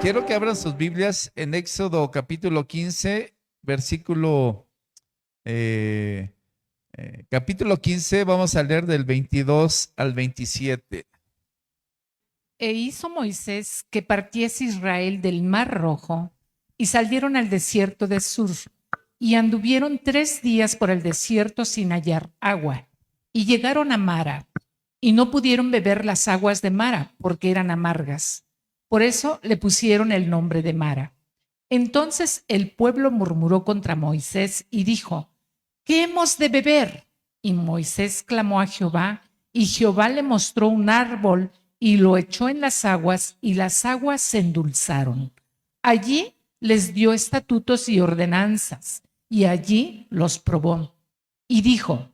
Quiero que abran sus Biblias en Éxodo capítulo 15, versículo, eh, capítulo 15, vamos a leer del 22 al 27. E hizo Moisés que partiese Israel del Mar Rojo, y salieron al desierto de Sur, y anduvieron 3 días por el desierto sin hallar agua, y llegaron a Mara, y no pudieron beber las aguas de Mara, porque eran amargas. Por eso le pusieron el nombre de Mara. Entonces el pueblo murmuró contra Moisés y dijo: ¿Qué hemos de beber? Y Moisés clamó a Jehová, y Jehová le mostró un árbol y lo echó en las aguas, y las aguas se endulzaron. Allí les dio estatutos y ordenanzas, y allí los probó. Y dijo: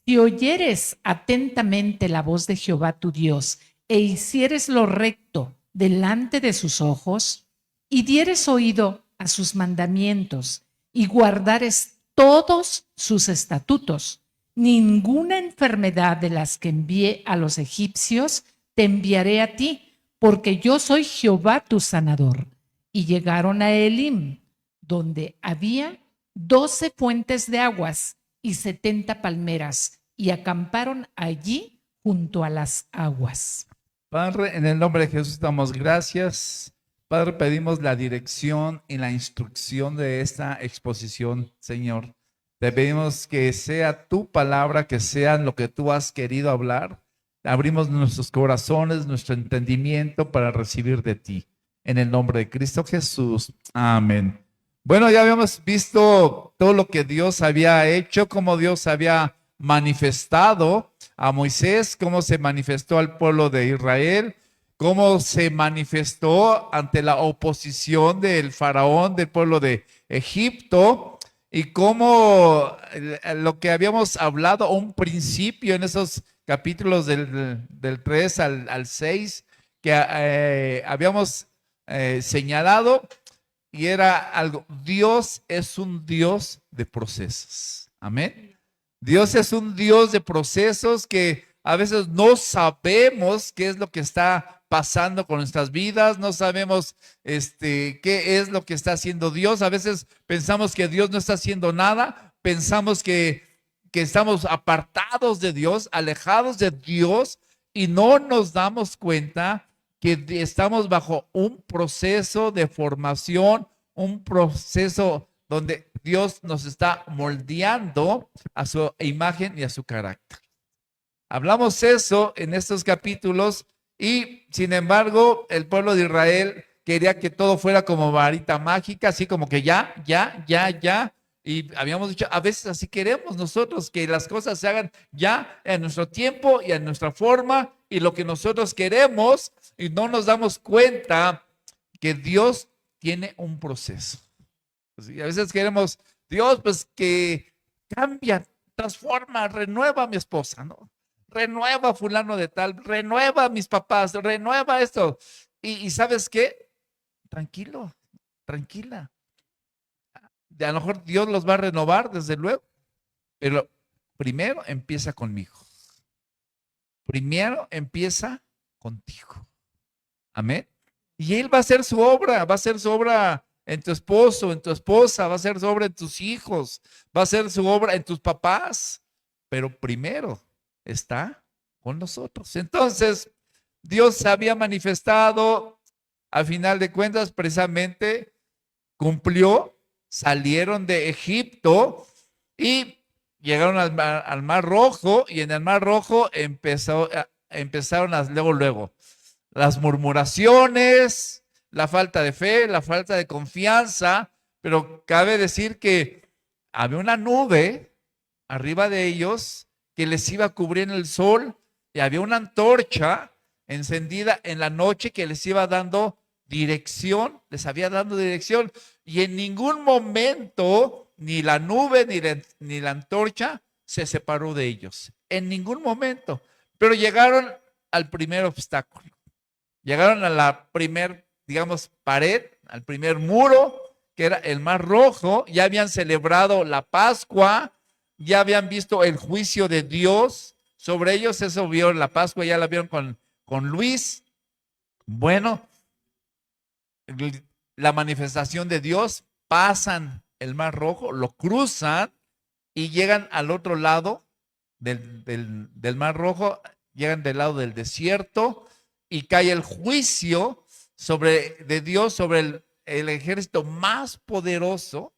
Si oyeres atentamente la voz de Jehová tu Dios, e hicieres lo recto delante de sus ojos, y dieres oído a sus mandamientos, y guardares todos sus estatutos, ninguna enfermedad de las que envié a los egipcios te enviaré a ti, porque yo soy Jehová tu sanador. Y llegaron a Elim, donde había 12 fuentes de aguas y 70 palmeras, y acamparon allí junto a las aguas. Padre, en el nombre de Jesús damos gracias. Padre, pedimos la dirección y la instrucción de esta exposición, Señor. Te pedimos que sea tu palabra, que sea lo que tú has querido hablar. Abrimos nuestros corazones, nuestro entendimiento para recibir de ti. En el nombre de Cristo Jesús. Amén. Bueno, ya habíamos visto todo lo que Dios había hecho, cómo Dios había manifestado a Moisés, cómo se manifestó al pueblo de Israel, cómo se manifestó ante la oposición del faraón del pueblo de Egipto y cómo lo que habíamos hablado, un principio en esos capítulos del 3 al 6 que habíamos señalado, y era algo: Dios es un Dios de procesos. Amén. Dios es un Dios de procesos que a veces no sabemos qué es lo que está pasando con nuestras vidas, no sabemos qué es lo que está haciendo Dios. A veces pensamos que Dios no está haciendo nada, pensamos que estamos apartados de Dios, alejados de Dios, y no nos damos cuenta que estamos bajo un proceso de formación, un proceso donde Dios nos está moldeando a su imagen y a su carácter. Hablamos eso en estos capítulos y, sin embargo, el pueblo de Israel quería que todo fuera como varita mágica, así como que ya. Y habíamos dicho, a veces así queremos nosotros, que las cosas se hagan ya en nuestro tiempo y en nuestra forma y lo que nosotros queremos, y no nos damos cuenta que Dios tiene un proceso. Pues, y a veces queremos, Dios, pues que cambia, transforma, renueva a mi esposa, ¿no? Renueva a fulano de tal, renueva a mis papás, renueva esto. Y ¿sabes qué? Tranquilo, tranquila. A lo mejor Dios los va a renovar, desde luego, pero primero empieza conmigo. Primero empieza contigo. Amén. Y Él va a hacer su obra, va a hacer su obra en tu esposo, en tu esposa, va a hacer su obra en tus hijos, va a hacer su obra en tus papás, pero primero está con nosotros. Entonces, Dios se había manifestado, al final de cuentas, precisamente cumplió, salieron de Egipto y llegaron al Mar Rojo, y en el Mar Rojo empezaron luego las murmuraciones, la falta de fe, la falta de confianza, pero cabe decir que había una nube arriba de ellos que les iba a cubrir en el sol, y había una antorcha encendida en la noche que les iba dando dirección, les había dado dirección, y en ningún momento ni la nube ni la antorcha se separó de ellos, en ningún momento. Pero llegaron al primer obstáculo. Llegaron a la primer, digamos, pared, al primer muro, que era el Mar Rojo. Ya habían celebrado la Pascua, ya habían visto el juicio de Dios sobre ellos. Eso vio la Pascua, ya la vieron con Luis. Bueno, la manifestación de Dios, pasan el Mar Rojo, lo cruzan y llegan al otro lado del Mar Rojo, llegan del lado del desierto y cae el juicio de Dios sobre el ejército más poderoso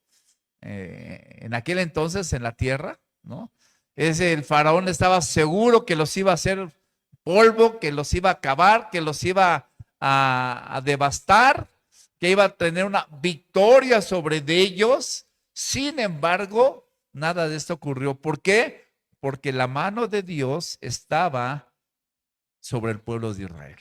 en aquel entonces en la tierra, ¿no? El faraón estaba seguro que los iba a hacer polvo, que los iba a acabar, que los iba a devastar, que iba a tener una victoria sobre ellos. Sin embargo, nada de esto ocurrió. ¿Por qué? Porque la mano de Dios estaba sobre el pueblo de Israel.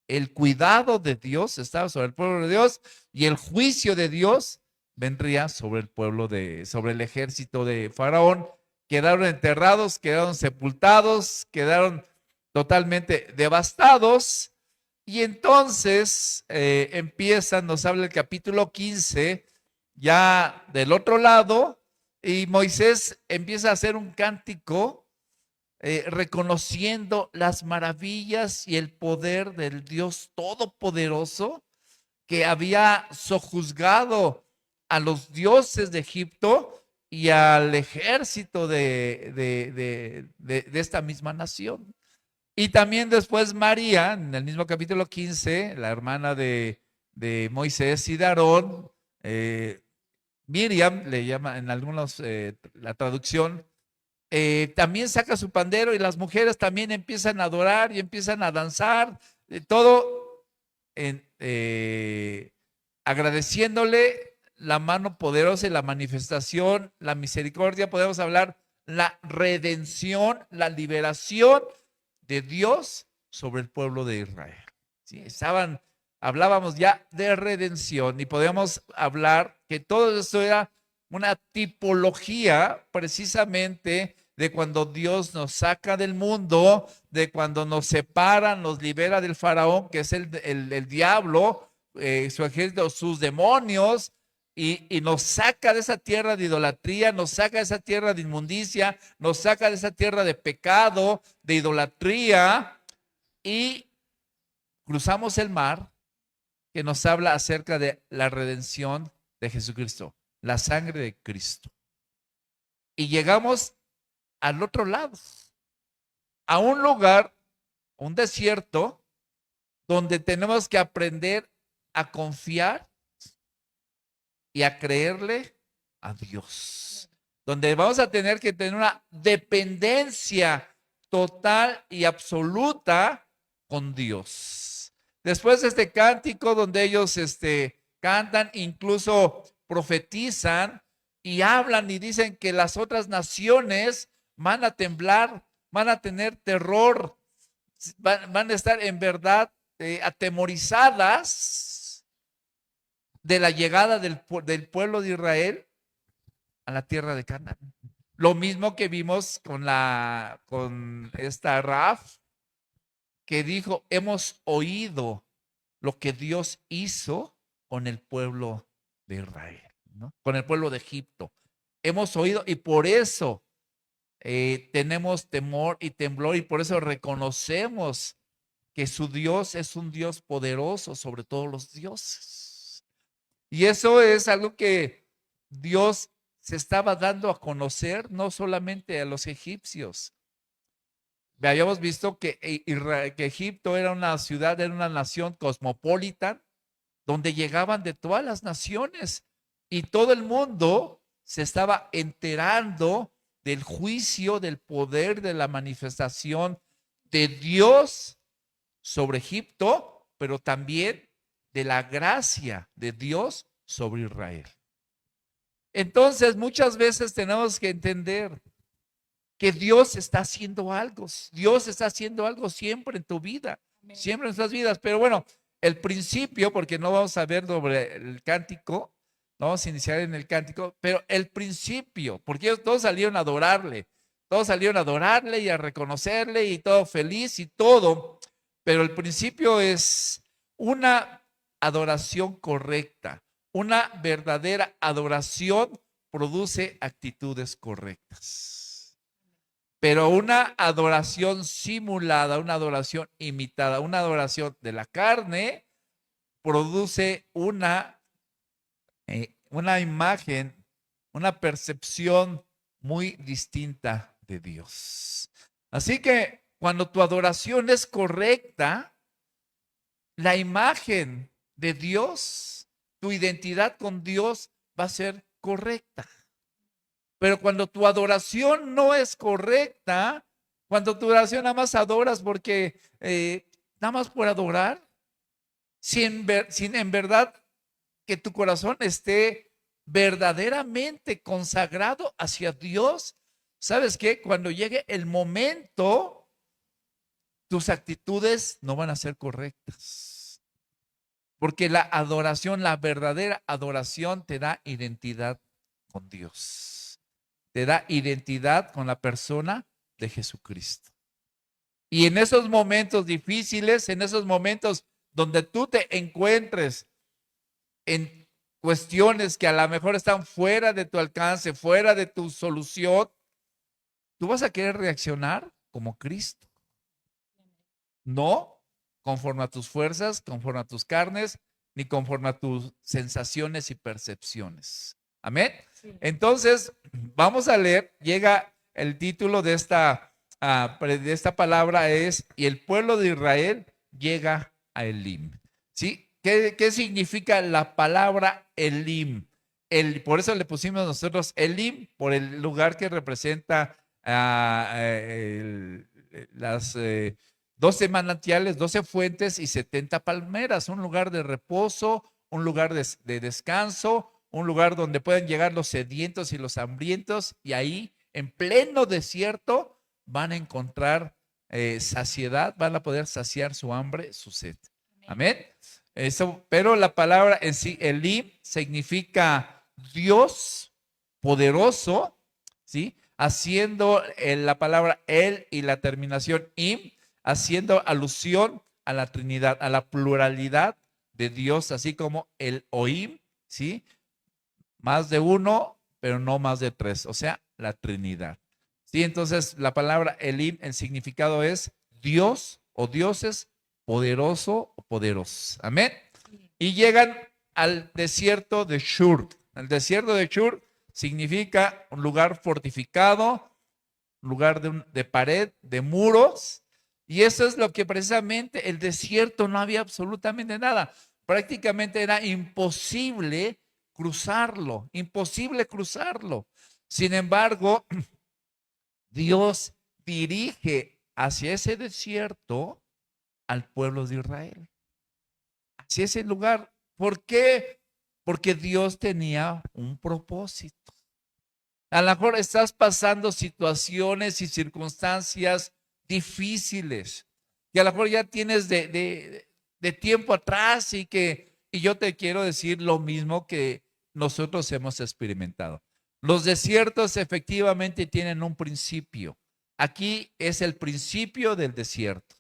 El cuidado de Dios estaba sobre el pueblo de Dios y el juicio de Dios vendría sobre el sobre el ejército de Faraón. Quedaron enterrados, quedaron sepultados, quedaron totalmente devastados. Y entonces nos habla el capítulo 15, ya del otro lado, y Moisés empieza a hacer un cántico reconociendo las maravillas y el poder del Dios Todopoderoso que había sojuzgado a los dioses de Egipto y al ejército de esta misma nación. Y también después María, en el mismo capítulo 15, la hermana de Moisés y de Aarón, Miriam, le llama en algunos la traducción, también saca su pandero y las mujeres también empiezan a adorar y empiezan a danzar, todo agradeciéndole la mano poderosa y la manifestación, la misericordia, podemos hablar, la redención, la liberación de Dios sobre el pueblo de Israel. ¿Sí? Hablábamos ya de redención y podemos hablar que todo esto era una tipología precisamente de cuando Dios nos saca del mundo, de cuando nos separa, nos libera del faraón, que es el diablo, su ejército, sus demonios, y nos saca de esa tierra de idolatría, nos saca de esa tierra de inmundicia, nos saca de esa tierra de pecado, de idolatría, y cruzamos el mar, que nos habla acerca de la redención de Jesucristo, la sangre de Cristo. Y llegamos al otro lado, a un lugar, un desierto, donde tenemos que aprender a confiar y a creerle a Dios. Donde vamos a tener que tener una dependencia total y absoluta con Dios. Después de este cántico donde ellos cantan, incluso profetizan y hablan y dicen que las otras naciones van a temblar, van a tener terror, van a estar en verdad atemorizadas de la llegada del pueblo de Israel a la tierra de Canaán. Lo mismo que vimos con esta Raf, que dijo, hemos oído lo que Dios hizo con el pueblo de Israel, ¿no? Con el pueblo de Egipto. Hemos oído y por eso tenemos temor y temblor y por eso reconocemos que su Dios es un Dios poderoso sobre todos los dioses. Y eso es algo que Dios se estaba dando a conocer no solamente a los egipcios. Habíamos visto que Egipto era una ciudad, era una nación cosmopolita, donde llegaban de todas las naciones y todo el mundo se estaba enterando del juicio, del poder, de la manifestación de Dios sobre Egipto, pero también de la gracia de Dios sobre Israel. Entonces, muchas veces tenemos que entender que Dios está haciendo algo. Dios está haciendo algo siempre en tu vida, siempre en nuestras vidas. Pero bueno, el principio, porque no vamos a ver sobre el cántico, no vamos a iniciar en el cántico, pero el principio, porque ellos todos salieron a adorarle y a reconocerle y todo feliz y todo, pero el principio es una adoración correcta, una verdadera adoración produce actitudes correctas. Pero una adoración simulada, una adoración imitada, una adoración de la carne, produce una imagen, una percepción muy distinta de Dios. Así que cuando tu adoración es correcta, la imagen de Dios, tu identidad con Dios va a ser correcta. Pero cuando tu adoración no es correcta, cuando tu adoración nada más adoras porque nada más por adorar, sin en verdad que tu corazón esté verdaderamente consagrado hacia Dios, ¿sabes qué? Cuando llegue el momento, tus actitudes no van a ser correctas. Porque la adoración, la verdadera adoración te da identidad con Dios. Te da identidad con la persona de Jesucristo. Y en esos momentos difíciles, en esos momentos donde tú te encuentres en cuestiones que a lo mejor están fuera de tu alcance, fuera de tu solución, tú vas a querer reaccionar como Cristo. No conforme a tus fuerzas, conforme a tus carnes, ni conforme a tus sensaciones y percepciones. Amén. Sí. Entonces, vamos a leer, llega el título de esta palabra es, y el pueblo de Israel llega a Elim. ¿Sí? ¿Qué significa la palabra Elim? Por eso le pusimos nosotros Elim, por el lugar que representa las 12 manantiales, 12 fuentes y 70 palmeras, un lugar de reposo, un lugar de descanso, un lugar donde pueden llegar los sedientos y los hambrientos, y ahí en pleno desierto van a encontrar saciedad, van a poder saciar su hambre, su sed. Amén. Eso, pero la palabra en sí, Elim, significa Dios poderoso, ¿sí? Haciendo la palabra el y la terminación im, haciendo alusión a la Trinidad, a la pluralidad de Dios, así como el Oim, ¿sí? Más de uno, pero no más de tres, o sea, la Trinidad. Sí, entonces la palabra Elim, el significado es Dios o dioses, poderoso o poderosos. Amén. Y llegan al desierto de Shur. El desierto de Shur significa un lugar fortificado, un lugar de pared, de muros. Y eso es lo que precisamente el desierto no había absolutamente nada. Prácticamente era imposible cruzarlo, imposible cruzarlo. Sin embargo, Dios dirige hacia ese desierto al pueblo de Israel, hacia ese lugar. ¿Por qué? Porque Dios tenía un propósito. A lo mejor estás pasando situaciones y circunstancias difíciles, que a lo mejor ya tienes de tiempo atrás y yo te quiero decir lo mismo que nosotros hemos experimentado. Los desiertos efectivamente tienen un principio. Aquí es el principio del desierto.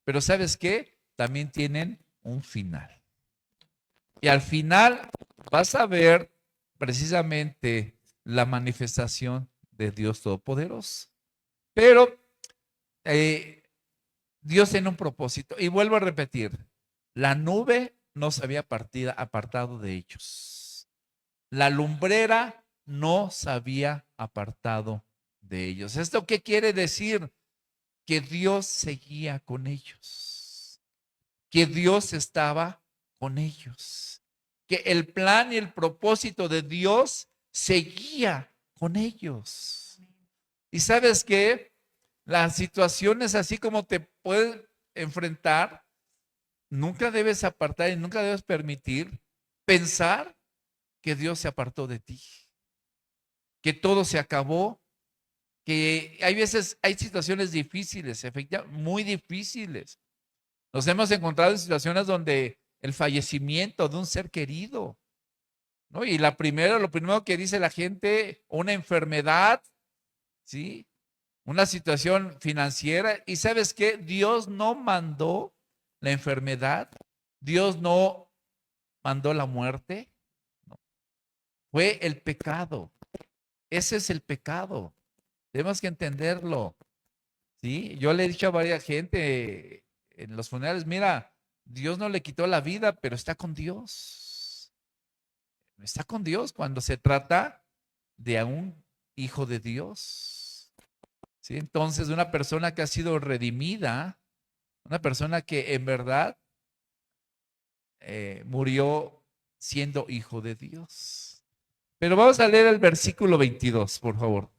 Pero ¿sabes qué? También tienen un final. Y al final vas a ver precisamente la manifestación de Dios Todopoderoso. Pero Dios tiene un propósito. Y vuelvo a repetir, la nube no se había apartado de ellos. La lumbrera no se había apartado de ellos. ¿Esto qué quiere decir? Que Dios seguía con ellos. Que Dios estaba con ellos. Que el plan y el propósito de Dios seguía con ellos. Y sabes que las situaciones así como te puedes enfrentar, nunca debes apartar y nunca debes permitir pensar que Dios se apartó de ti, que todo se acabó, que hay veces, hay situaciones difíciles, efectivamente, muy difíciles. Nos hemos encontrado en situaciones donde el fallecimiento de un ser querido, ¿no? Y lo primero que dice la gente, una enfermedad, ¿sí? Una situación financiera. ¿Y sabes qué? Dios no mandó la enfermedad, Dios no mandó la muerte, no. Fue el pecado. Ese es el pecado. Tenemos que entenderlo, ¿sí? Yo le he dicho a varias gente en los funerales, mira, Dios no le quitó la vida, pero está con Dios. Está con Dios cuando se trata de un hijo de Dios. ¿Sí? Entonces, una persona que ha sido redimida, una persona que en verdad murió siendo hijo de Dios. Pero vamos a leer el versículo 22, por favor.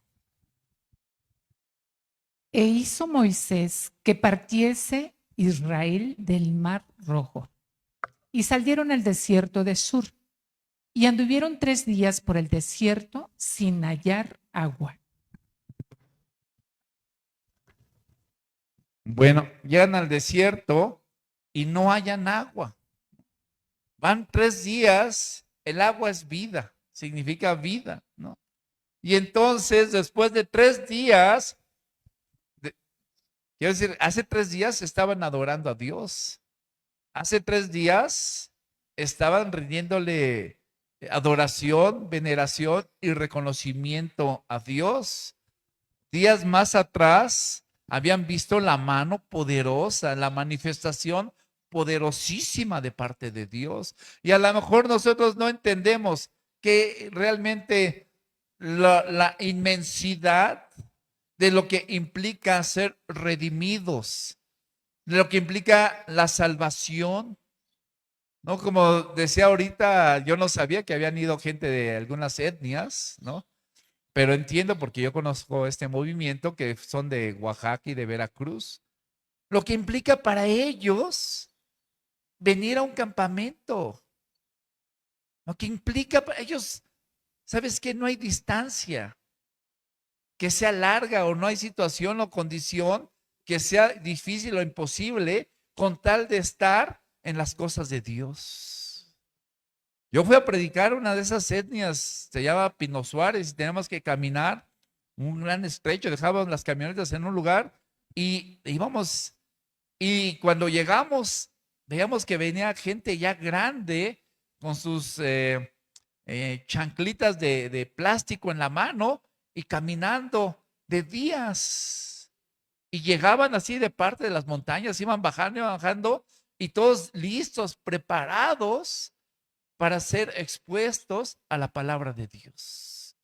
E hizo Moisés que partiese Israel del mar Rojo, y salieron al desierto de Sur, y anduvieron 3 días por el desierto sin hallar agua. Bueno, llegan al desierto y no hallan agua. Van 3 días, el agua es vida, significa vida, ¿no? Y entonces, después de 3 días, quiero decir, hace 3 días estaban adorando a Dios. Hace 3 días estaban rindiéndole adoración, veneración y reconocimiento a Dios. Días más atrás habían visto la mano poderosa, la manifestación poderosísima de parte de Dios. Y a lo mejor nosotros no entendemos que realmente la inmensidad de lo que implica ser redimidos, de lo que implica la salvación, ¿no? Como decía ahorita, yo no sabía que habían ido gente de algunas etnias, ¿no? Pero entiendo porque yo conozco este movimiento que son de Oaxaca y de Veracruz. Lo que implica para ellos venir a un campamento. Lo que implica para ellos, ¿sabes qué? No hay distancia que sea larga o no hay situación o condición que sea difícil o imposible con tal de estar en las cosas de Dios. Yo fui a predicar una de esas etnias, se llama Pino Suárez, y teníamos que caminar un gran estrecho, dejábamos las camionetas en un lugar y íbamos, y cuando llegamos, veíamos que venía gente ya grande con sus chanclitas de plástico en la mano y caminando de días. Y llegaban así de parte de las montañas, iban bajando, y todos listos, preparados para ser expuestos a la palabra de Dios.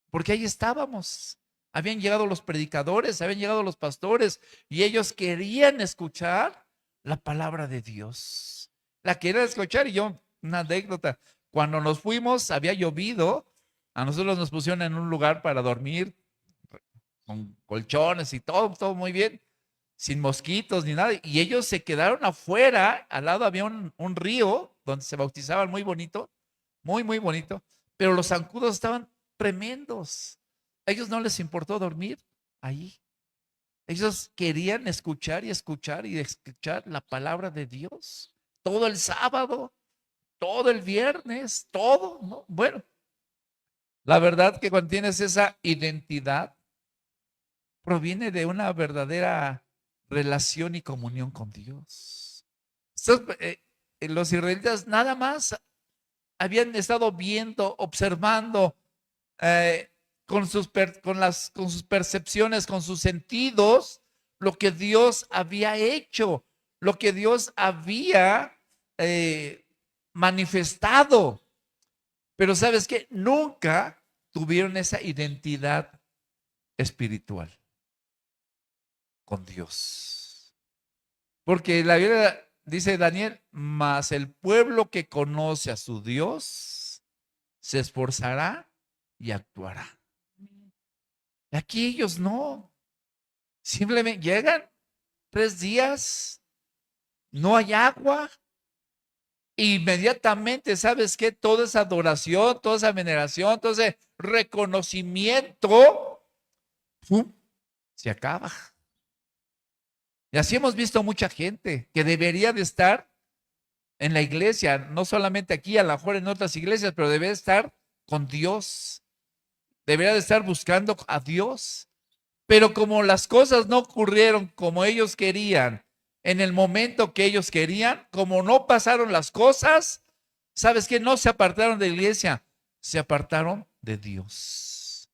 Porque ahí estábamos. Habían llegado los predicadores, habían llegado los pastores y ellos querían escuchar la palabra de Dios. La querían escuchar y yo, una anécdota, cuando nos fuimos había llovido, a nosotros nos pusieron en un lugar para dormir con colchones y todo muy bien, sin mosquitos ni nada. Y ellos se quedaron afuera, al lado había un río donde se bautizaban muy bonito, muy bonito, pero los zancudos estaban tremendos. A ellos no les importó dormir ahí. Ellos querían escuchar y escuchar y escuchar la palabra de Dios. Todo el sábado, todo el viernes, todo, ¿no? Bueno, la verdad que cuando tienes esa identidad, proviene de una verdadera relación y comunión con Dios. Los israelitas nada más habían estado viendo, observando con sus percepciones, con sus sentidos, lo que Dios había hecho, lo que Dios había manifestado. Pero sabes que nunca tuvieron esa identidad espiritual con Dios. Porque la Biblia dice Daniel, mas el pueblo que conoce a su Dios se esforzará y actuará. Aquí ellos no. Simplemente llegan 3 días, no hay agua. Inmediatamente, ¿sabes qué? Toda esa adoración, toda esa veneración, todo ese reconocimiento, ¡pum!, se acaba. Y así hemos visto mucha gente que debería de estar en la iglesia, no solamente aquí, a lo mejor en otras iglesias, pero debe estar con Dios. Debería de estar buscando a Dios. Pero como las cosas no ocurrieron como ellos querían, en el momento que ellos querían, como no pasaron las cosas, ¿sabes qué? No se apartaron de la iglesia, se apartaron de Dios.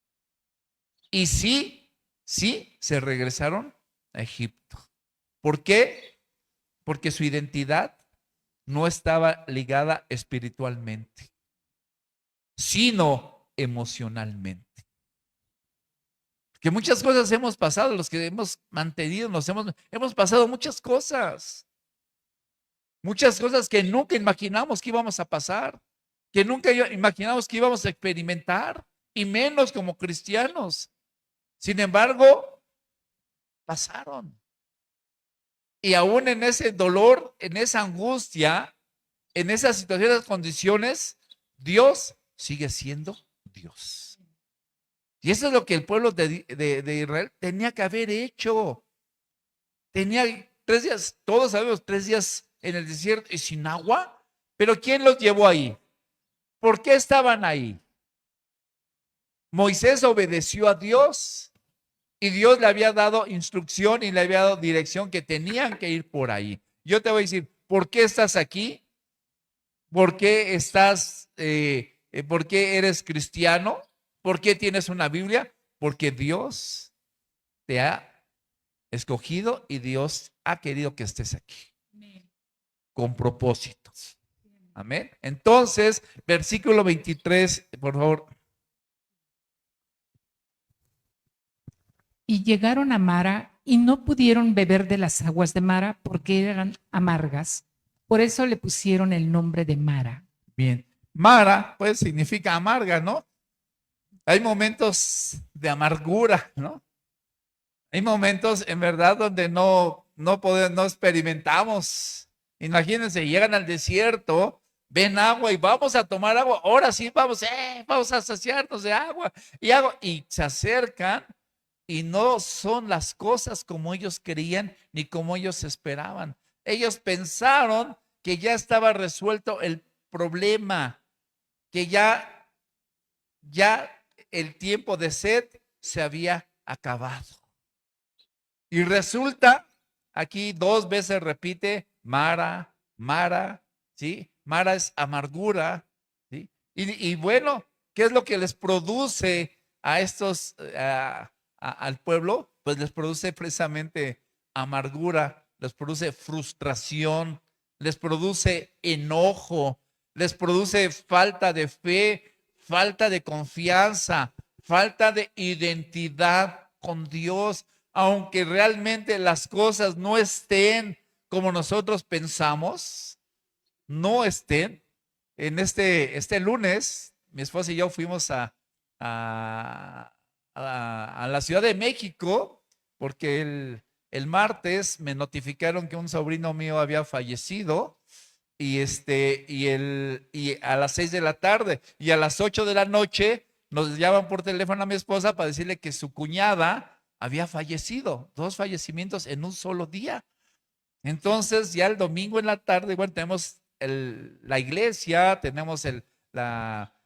Y sí, se regresaron a Egipto. ¿Por qué? Porque su identidad no estaba ligada espiritualmente, sino emocionalmente. Que muchas cosas hemos pasado, los que hemos mantenido, hemos pasado muchas cosas que nunca imaginamos que íbamos a pasar, que nunca imaginamos que íbamos a experimentar, y menos como cristianos. Sin embargo, pasaron. Y aún en ese dolor, en esa angustia, en esas situaciones, condiciones, Dios sigue siendo Dios. Y eso es lo que el pueblo de Israel tenía que haber hecho. Tenía 3 días, todos sabemos, 3 días en el desierto y sin agua. Pero ¿quién los llevó ahí? ¿Por qué estaban ahí? Moisés obedeció a Dios y Dios le había dado instrucción y le había dado dirección que tenían que ir por ahí. Yo te voy a decir, ¿por qué estás aquí? ¿Por qué por qué eres cristiano? ¿Por qué tienes una Biblia? Porque Dios te ha escogido y Dios ha querido que estés aquí. Con propósitos. Amén. Entonces, versículo 23, por favor. Y llegaron a Mara y no pudieron beber de las aguas de Mara porque eran amargas. Por eso le pusieron el nombre de Mara. Bien. Mara, pues significa amarga, ¿no? Hay momentos de amargura, ¿no? Hay momentos en verdad donde no experimentamos. Imagínense, llegan al desierto, ven agua y vamos a tomar agua. Ahora sí vamos a saciarnos de agua. Y se acercan y no son las cosas como ellos creían ni como ellos esperaban. Ellos pensaron que ya estaba resuelto el problema, que ya el tiempo de sed se había acabado. Y resulta, aquí 2 veces repite, Mara, Mara, ¿sí? Mara es amargura, ¿sí? Y bueno, ¿qué es lo que les produce a estos, al pueblo? Pues les produce precisamente amargura, les produce frustración, les produce enojo, les produce falta de fe, falta de confianza, falta de identidad con Dios. Aunque realmente las cosas no estén como nosotros pensamos, no estén. En este lunes, mi esposa y yo fuimos a la Ciudad de México porque el martes me notificaron que un sobrino mío había fallecido y a las 6 de la tarde y a las 8 de la noche nos llaman por teléfono a mi esposa para decirle que su cuñada había fallecido, 2 fallecimientos en un solo día. Entonces ya el domingo en la tarde, bueno, tenemos la iglesia, tenemos el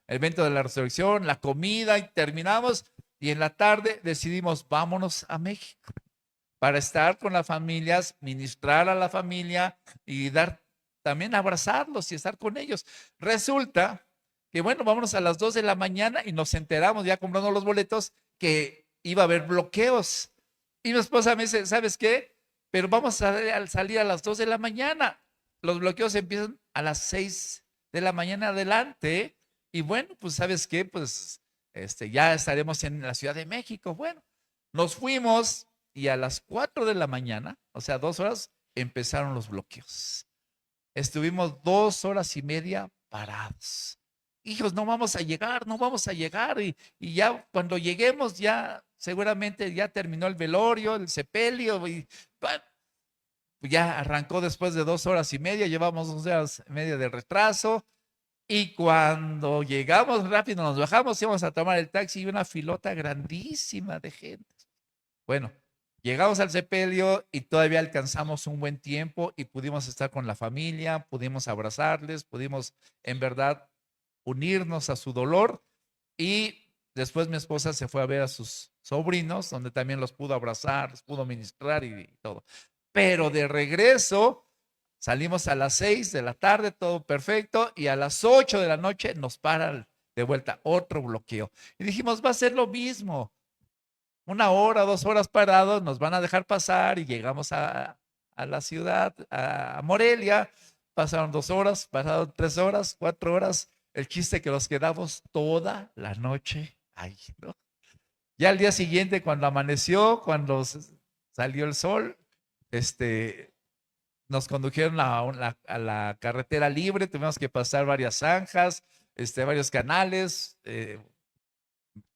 evento de la resurrección, la comida y terminamos y en la tarde decidimos vámonos a México para estar con las familias, ministrar a la familia y también abrazarlos y estar con ellos. Resulta que bueno, vámonos a las 2 de la mañana y nos enteramos ya comprando los boletos que iba a haber bloqueos. Y mi esposa me dice, ¿sabes qué? Pero vamos a salir a las 2 de la mañana. Los bloqueos empiezan a las 6 de la mañana adelante. Y bueno, pues ¿sabes qué? Pues ya estaremos en la Ciudad de México. Bueno, nos fuimos y a las 4 de la mañana, o sea, 2 horas, empezaron los bloqueos. Estuvimos 2 horas y media parados. Hijos, no vamos a llegar, no vamos a llegar. Y ya cuando lleguemos, ya seguramente ya terminó el velorio, el sepelio. Y bueno, ya arrancó después de 2 horas y media, llevamos 2 horas y media de retraso. Y cuando llegamos rápido, nos bajamos, íbamos a tomar el taxi y una filota grandísima de gente. Bueno, llegamos al sepelio y todavía alcanzamos un buen tiempo y pudimos estar con la familia, pudimos abrazarles, pudimos en verdad unirnos a su dolor y después mi esposa se fue a ver a sus sobrinos, donde también los pudo abrazar, los pudo ministrar y todo. Pero de regreso salimos a las 6 de la tarde, todo perfecto, y a las 8 de la noche nos para de vuelta otro bloqueo. Y dijimos, va a ser lo mismo. 1 hora, 2 horas parados, nos van a dejar pasar y llegamos a la ciudad, a Morelia, pasaron 2 horas, pasaron 3 horas, 4 horas. El chiste que nos quedamos toda la noche ahí, ¿no? Ya al día siguiente, cuando amaneció, cuando salió el sol, nos condujeron a la carretera libre, tuvimos que pasar varias zanjas, varios canales,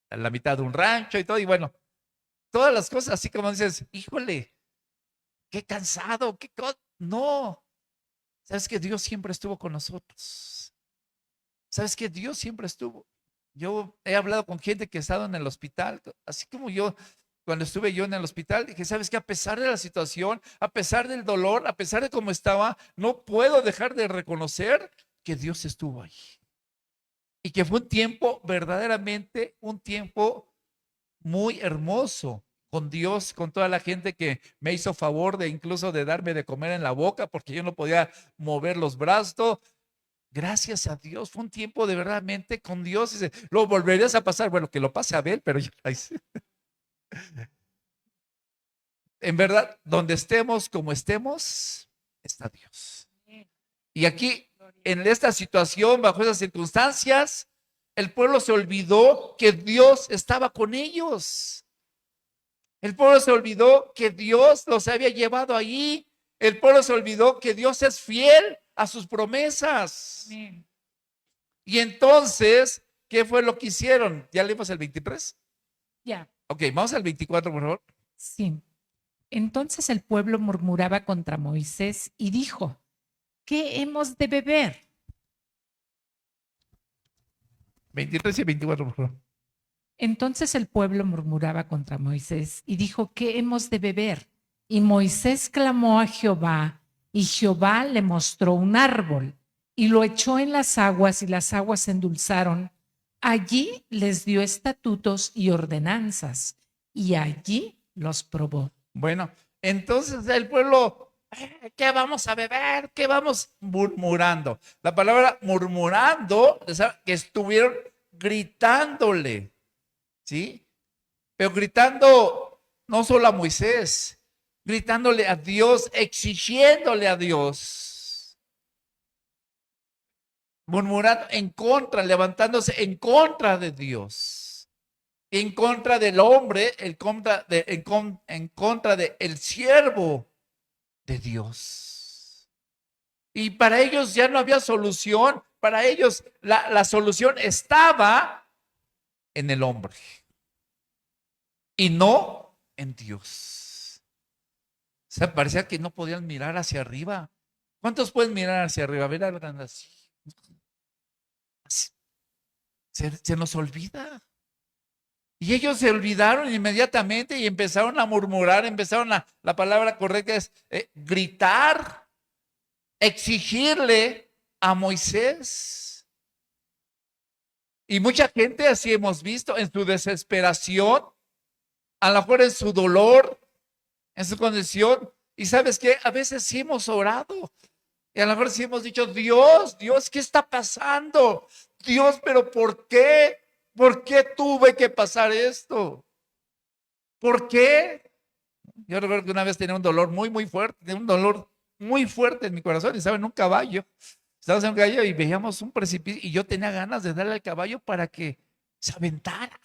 a la mitad de un rancho y todo, y bueno, todas las cosas así como dices, híjole, qué cansado, no, sabes que Dios siempre estuvo con nosotros, sabes que Dios siempre estuvo. Yo he hablado con gente que ha estado en el hospital, así como yo, cuando estuve yo en el hospital, dije, sabes que a pesar de la situación, a pesar del dolor, a pesar de cómo estaba, no puedo dejar de reconocer que Dios estuvo ahí. Y que fue un tiempo, verdaderamente, un tiempo muy hermoso con Dios, con toda la gente que me hizo favor de incluso de darme de comer en la boca porque yo no podía mover los brazos. Gracias a Dios, fue un tiempo de verdaderamente con Dios. Dice, lo volverías a pasar, bueno, que lo pase Abel, pero yo en verdad, donde estemos, como estemos, está Dios. Y aquí, en esta situación, bajo esas circunstancias, el pueblo se olvidó que Dios estaba con ellos. El pueblo se olvidó que Dios los había llevado ahí. El pueblo se olvidó que Dios es fiel a sus promesas. Amén. Y entonces, ¿qué fue lo que hicieron? ¿Ya leímos el 23? Ya. Ok, vamos al 24, por favor. Sí. Entonces el pueblo murmuraba contra Moisés y dijo, ¿qué hemos de beber? 23 y 24, por favor. Entonces el pueblo murmuraba contra Moisés y dijo, ¿qué hemos de beber? Y Moisés clamó a Jehová, y Jehová le mostró un árbol, y lo echó en las aguas, y las aguas se endulzaron. Allí les dio estatutos y ordenanzas, y allí los probó. Bueno, entonces el pueblo, ¿qué vamos a beber? ¿Qué vamos murmurando? La palabra murmurando, que estuvieron gritándole, ¿sí? Pero gritando no solo a Moisés, gritándole a Dios, exigiéndole a Dios, murmurando en contra, levantándose en contra de Dios, en contra del hombre, en contra de el siervo de Dios. Y para ellos ya no había solución, para ellos la solución estaba en el hombre y no en Dios. O sea, parecía que no podían mirar hacia arriba. ¿Cuántos pueden mirar hacia arriba? A ver, hagan así. Se nos olvida. Y ellos se olvidaron inmediatamente y empezaron a murmurar, la palabra correcta es gritar, exigirle a Moisés. Y mucha gente así hemos visto en su desesperación, a lo mejor en su dolor, en su condición. Y sabes qué, a veces sí hemos orado. Y a lo mejor sí hemos dicho, Dios, ¿qué está pasando? Dios, pero ¿por qué? ¿Por qué tuve que pasar esto? ¿Por qué? Yo recuerdo que una vez tenía un dolor muy fuerte, un dolor muy fuerte en mi corazón, y estaba en un caballo. Estábamos en un caballo y veíamos un precipicio y yo tenía ganas de darle al caballo para que se aventara.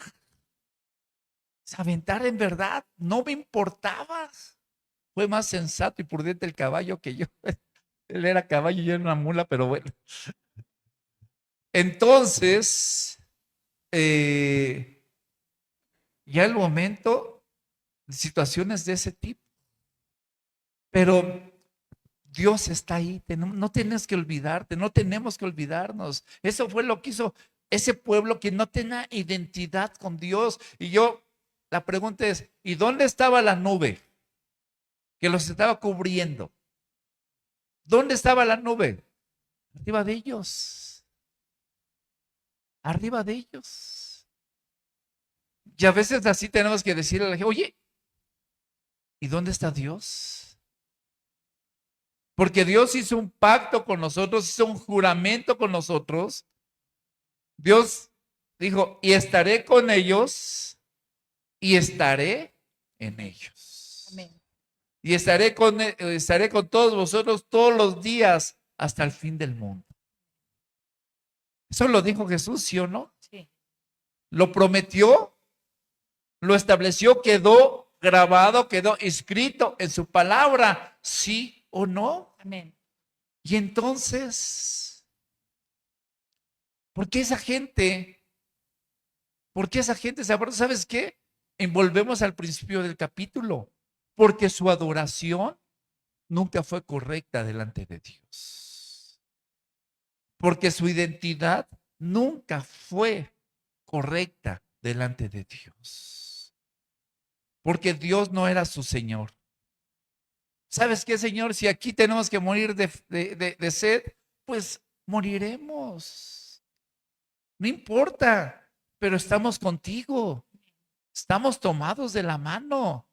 Se aventara en verdad, no me importaba. Fue más sensato y prudente el caballo que yo. Él era caballo y yo era una mula, pero bueno. Entonces, ya el momento, situaciones de ese tipo. Pero Dios está ahí, no tienes que olvidarte, no tenemos que olvidarnos. Eso fue lo que hizo ese pueblo que no tenía identidad con Dios. Y la pregunta es, ¿y dónde estaba la nube que los estaba cubriendo? ¿Dónde estaba la nube? Arriba de ellos. Arriba de ellos. Y a veces así tenemos que decirle a la gente, oye, ¿y dónde está Dios? Porque Dios hizo un pacto con nosotros, hizo un juramento con nosotros. Dios dijo, y estaré con ellos y estaré en ellos. Amén. Y estaré con todos vosotros todos los días hasta el fin del mundo. Eso lo dijo Jesús, ¿sí o no? Sí. Lo prometió, lo estableció, quedó grabado, quedó escrito en su palabra, ¿sí o no? Amén. Y entonces, ¿por qué esa gente? ¿Sabes qué? Envolvemos al principio del capítulo, porque su adoración nunca fue correcta delante de Dios. Porque su identidad nunca fue correcta delante de Dios. Porque Dios no era su Señor. ¿Sabes qué, Señor? Si aquí tenemos que morir de sed, pues moriremos. No importa, pero estamos contigo. Estamos tomados de la mano.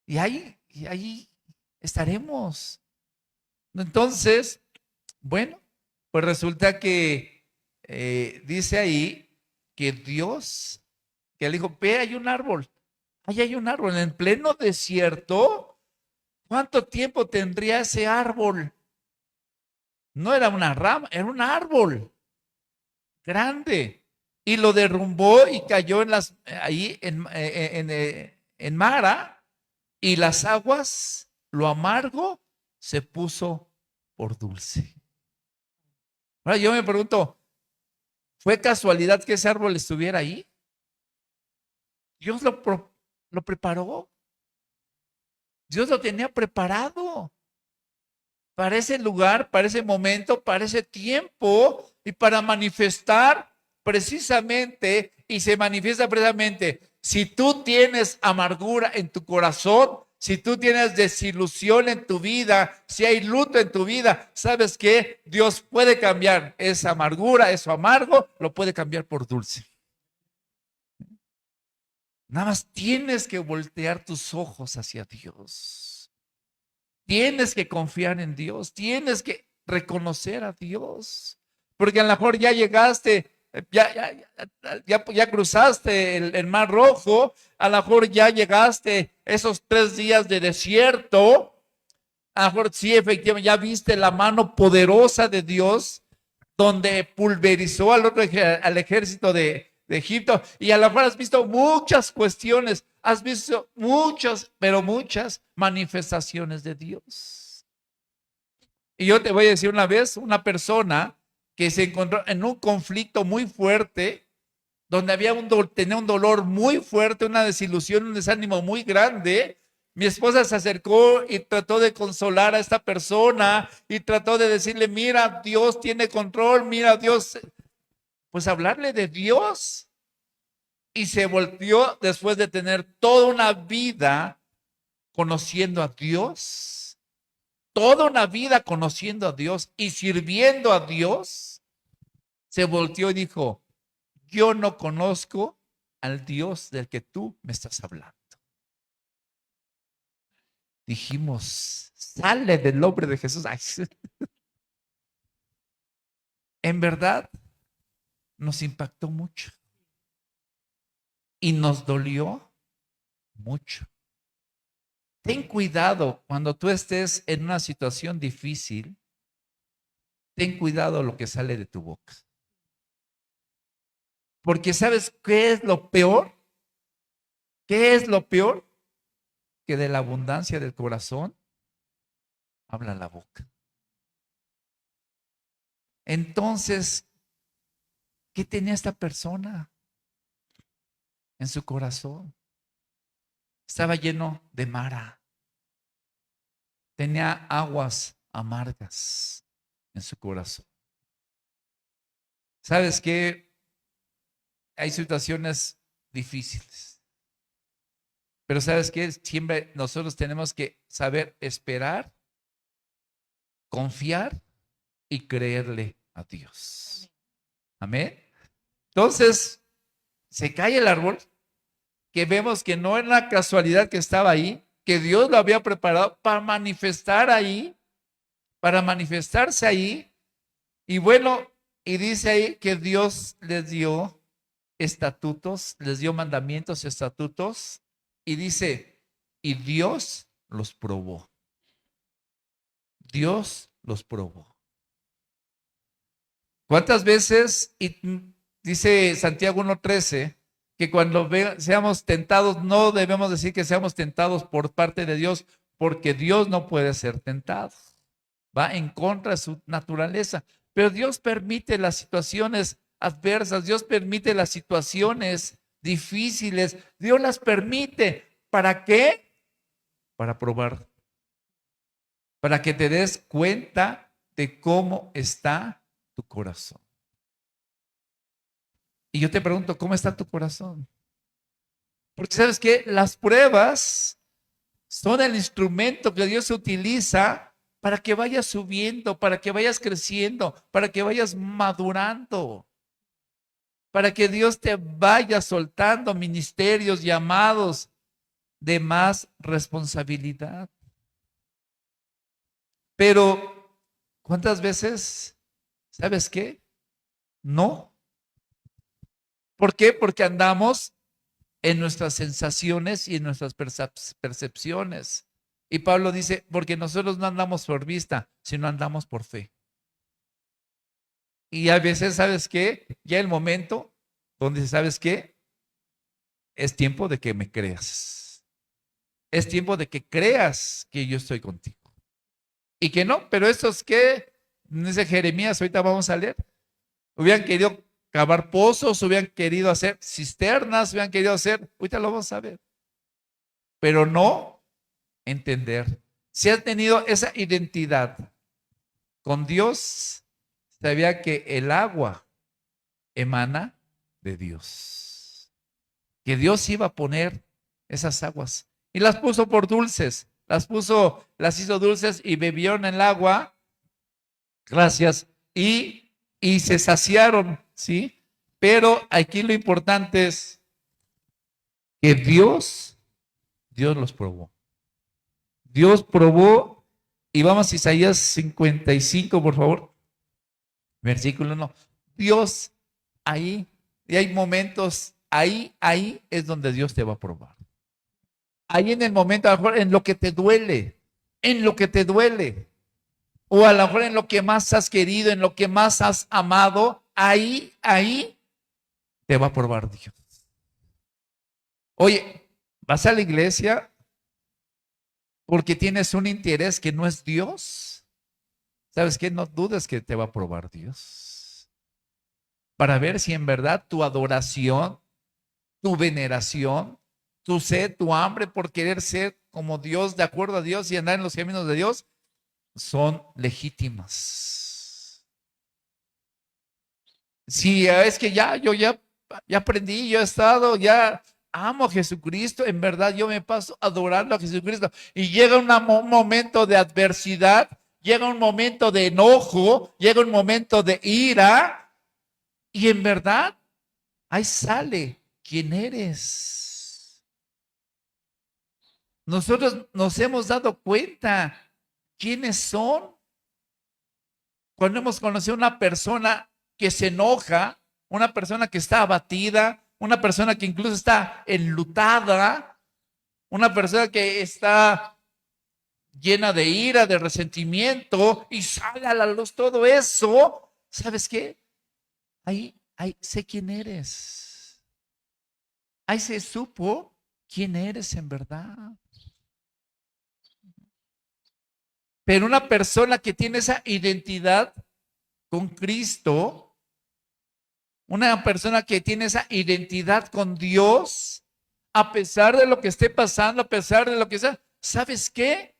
Y ahí estaremos. Entonces, bueno, pues resulta que dice ahí que Dios, que le dijo, ve, hay un árbol. Ahí hay un árbol en pleno desierto. ¿Cuánto tiempo tendría ese árbol? No era una rama, era un árbol grande. Y lo derrumbó y cayó ahí en Mara, y las aguas, lo amargo, se puso por dulce. Ahora yo me pregunto, ¿fue casualidad que ese árbol estuviera ahí? Dios lo preparó. Dios lo tenía preparado para ese lugar, para ese momento, para ese tiempo y para manifestar precisamente, y se manifiesta precisamente, si tú tienes amargura en tu corazón, si tú tienes desilusión en tu vida, si hay luto en tu vida, ¿sabes qué? Dios puede cambiar esa amargura, eso amargo, lo puede cambiar por dulce. Nada más tienes que voltear tus ojos hacia Dios. Tienes que confiar en Dios, tienes que reconocer a Dios, porque a lo mejor ya llegaste, ya cruzaste el Mar Rojo, a lo mejor ya llegaste esos 3 días de desierto, a lo mejor sí, efectivamente, ya viste la mano poderosa de Dios, donde pulverizó al ejército de Egipto, y a lo mejor has visto muchas cuestiones, has visto muchas, pero muchas manifestaciones de Dios. Y yo te voy a decir una vez, una persona que se encontró en un conflicto muy fuerte, donde tenía un dolor muy fuerte, una desilusión, un desánimo muy grande. Mi esposa se acercó y trató de consolar a esta persona y trató de decirle, mira, Dios tiene control, mira, Dios, pues hablarle de Dios. Y se volvió después de tener toda una vida conociendo a Dios, toda una vida conociendo a Dios y sirviendo a Dios, se volteó y dijo, yo no conozco al Dios del que tú me estás hablando. Dijimos, sale del nombre de Jesús. Ay, en verdad, nos impactó mucho y nos dolió mucho. Ten cuidado cuando tú estés en una situación difícil, ten cuidado lo que sale de tu boca. Porque ¿sabes qué es lo peor? ¿Qué es lo peor? Que de la abundancia del corazón habla la boca. Entonces, ¿qué tenía esta persona en su corazón? Estaba lleno de mara. Tenía aguas amargas en su corazón. ¿Sabes qué? Hay situaciones difíciles. Pero ¿sabes qué? Siempre nosotros tenemos que saber esperar, confiar y creerle a Dios. Amén. Entonces, se cae el árbol, que vemos que no era una casualidad que estaba ahí, que Dios lo había preparado para manifestar ahí, para manifestarse ahí. Y bueno, y dice ahí que Dios les dio estatutos, les dio mandamientos, estatutos, y dice, y Dios los probó. Dios los probó. ¿Cuántas veces, y dice Santiago 1:13, que cuando seamos tentados, no debemos decir que seamos tentados por parte de Dios, porque Dios no puede ser tentado. Va en contra de su naturaleza. Pero Dios permite las situaciones adversas, Dios permite las situaciones difíciles, Dios las permite. ¿Para qué? Para probar. Para que te des cuenta de cómo está tu corazón. Y yo te pregunto, ¿cómo está tu corazón? Porque sabes que las pruebas son el instrumento que Dios utiliza para que vayas subiendo, para que vayas creciendo, para que vayas madurando, para que Dios te vaya soltando ministerios, llamados de más responsabilidad. Pero, ¿cuántas veces, sabes qué? No. ¿Por qué? Porque andamos en nuestras sensaciones y en nuestras percepciones. Y Pablo dice, porque nosotros no andamos por vista, sino andamos por fe. Y a veces, ¿sabes qué? Ya el momento donde, ¿sabes qué? Es tiempo de que me creas. Es tiempo de que creas que yo estoy contigo. Y que no, pero estos que, dice Jeremías, ahorita vamos a leer, hubieran querido cavar pozos, hubieran querido hacer cisternas, hubieran querido hacer, ahorita lo vamos a ver, pero no entender. Si has tenido esa identidad con Dios, sabía que el agua emana de Dios, que Dios iba a poner esas aguas y las puso por dulces, las hizo dulces y bebieron el agua, gracias, y se saciaron, ¿sí? Pero aquí lo importante es que Dios los probó. Dios probó, y vamos a Isaías 55, por favor, versículo 1. Dios ahí, y hay momentos, ahí es donde Dios te va a probar. Ahí en el momento, a lo mejor en lo que te duele, o a lo mejor en lo que más has querido, en lo que más has amado, ahí te va a probar Dios. Oye, vas a la iglesia porque tienes un interés que no es Dios. ¿Sabes qué? No dudes que te va a probar Dios. Para ver si en verdad tu adoración, tu veneración, tu sed, tu hambre por querer ser como Dios, de acuerdo a Dios y andar en los caminos de Dios, son legítimas. Si es que yo ya aprendí, yo he estado, ya amo a Jesucristo, en verdad yo me paso adorando a Jesucristo y llega un momento de adversidad, llega un momento de enojo, llega un momento de ira y en verdad ahí sale quién eres. Nosotros nos hemos dado cuenta quiénes son cuando hemos conocido a una persona que se enoja, una persona que está abatida, una persona que incluso está enlutada, una persona que está llena de ira, de resentimiento y sale a la luz todo eso. ¿Sabes qué? Ahí sé quién eres. Ahí se supo quién eres en verdad. Pero una persona que tiene esa identidad con Cristo, una persona que tiene esa identidad con Dios, a pesar de lo que esté pasando, a pesar de lo que sea, ¿sabes qué?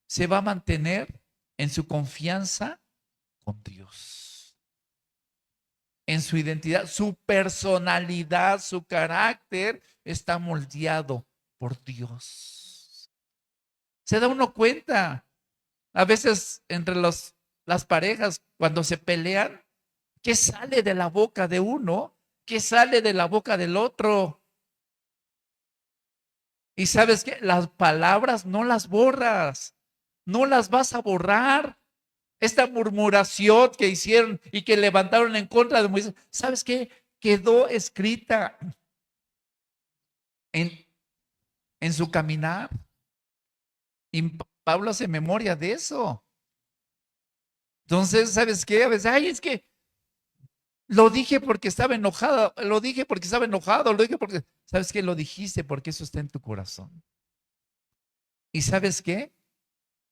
Se va a mantener en su confianza con Dios, en su identidad, su personalidad, su carácter está moldeado por Dios. Se da uno cuenta, a veces entre las parejas, cuando se pelean, ¿qué sale de la boca de uno? ¿Qué sale de la boca del otro? Y sabes que las palabras no las borras, no las vas a borrar. Esta murmuración que hicieron y que levantaron en contra de Moisés, ¿sabes qué? Quedó escrita en, en su caminar. Y Pablo hace memoria de eso. Entonces, ¿sabes qué? A veces, ay, es que lo dije porque estaba enojado, lo dije porque estaba enojado, lo dije porque, ¿sabes qué? Lo dijiste porque eso está en tu corazón. ¿Y sabes qué?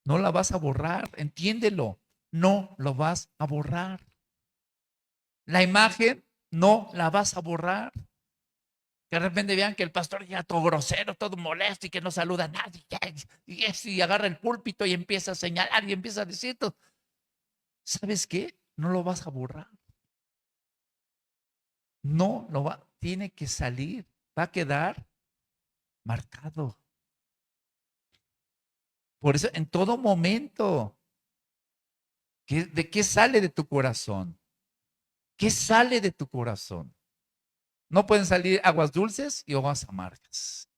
No la vas a borrar, entiéndelo, no lo vas a borrar. La imagen no la vas a borrar. Que de repente vean que el pastor ya todo grosero, todo molesto y que no saluda a nadie. Y agarra el púlpito y empieza a señalar y empieza a decir todo. ¿Sabes qué? No lo vas a borrar. No lo va, tiene que salir, va a quedar marcado. Por eso, en todo momento, ¿de qué sale de tu corazón? ¿Qué sale de tu corazón? No pueden salir aguas dulces y aguas amargas.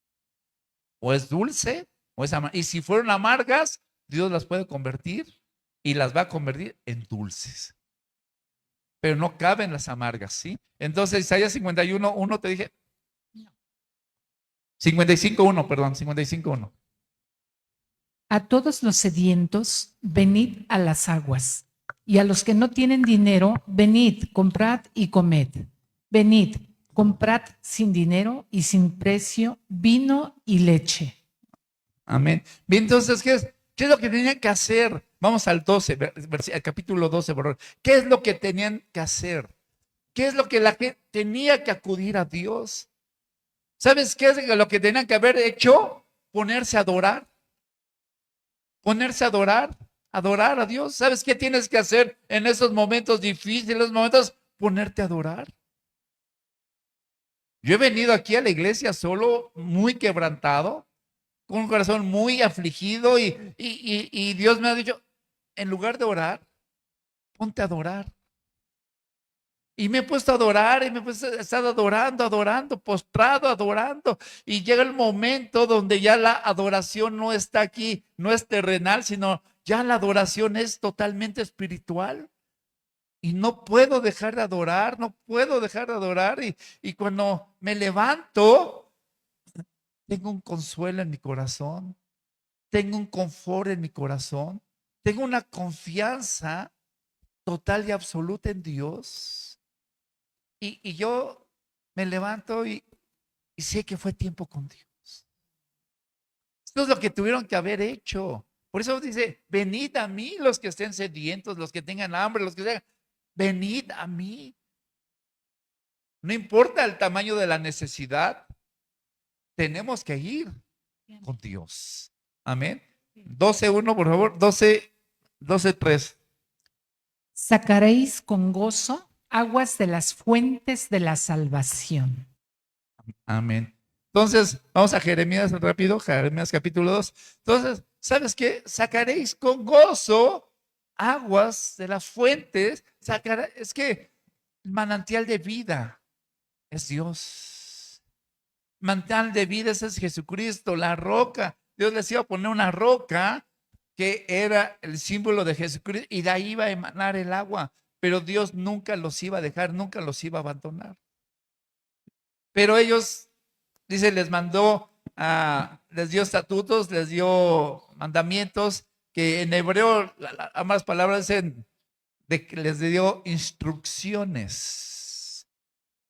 O es dulce o es amarga. Y si fueron amargas, Dios las puede convertir y las va a convertir en dulces. Pero no caben las amargas, ¿sí? Entonces, Isaías 51:1 te dije. 55:1, perdón, 55:1. A todos los sedientos, venid a las aguas, y a los que no tienen dinero, venid, comprad y comed. Venid, comprad sin dinero y sin precio vino y leche. Amén. Bien, entonces, ¿qué es lo que tenían que hacer? Vamos al 12, al capítulo 12, por favor. ¿Qué es lo que tenían que hacer? ¿Qué es lo que la gente tenía que acudir a Dios? ¿Sabes qué es lo que tenían que haber hecho? Ponerse a adorar. Ponerse a adorar, adorar a Dios. ¿Sabes qué tienes que hacer en esos momentos difíciles, los momentos? Ponerte a adorar. Yo he venido aquí a la iglesia solo, muy quebrantado, con un corazón muy afligido y Dios me ha dicho, en lugar de orar, ponte a adorar. Y me he puesto a adorar y me he estado adorando, adorando, postrado, adorando. Y llega el momento donde ya la adoración no está aquí, no es terrenal, sino ya la adoración es totalmente espiritual. Y no puedo dejar de adorar, no puedo dejar de adorar. Y cuando me levanto, tengo un consuelo en mi corazón, tengo un confort en mi corazón, tengo una confianza total y absoluta en Dios. Y yo me levanto y sé que fue tiempo con Dios. Esto es lo que tuvieron que haber hecho. Por eso dice, venid a mí los que estén sedientos, los que tengan hambre, los que tengan, venid a mí. No importa el tamaño de la necesidad, tenemos que ir con Dios. Amén. 12:1, por favor. 12:3. Sacaréis con gozo aguas de las fuentes de la salvación. Amén. Entonces, vamos a Jeremías rápido, Jeremías capítulo 2. Entonces, ¿sabes qué? Sacaréis con gozo aguas de las fuentes. Es que el manantial de vida es Dios. Manantial de vida es Jesucristo, la roca. Dios les iba a poner una roca que era el símbolo de Jesucristo y de ahí iba a emanar el agua. Pero Dios nunca los iba a dejar, nunca los iba a abandonar. Pero ellos, dice, les mandó, les dio estatutos, les dio mandamientos, que en hebreo, ambas palabras dicen, les dio instrucciones.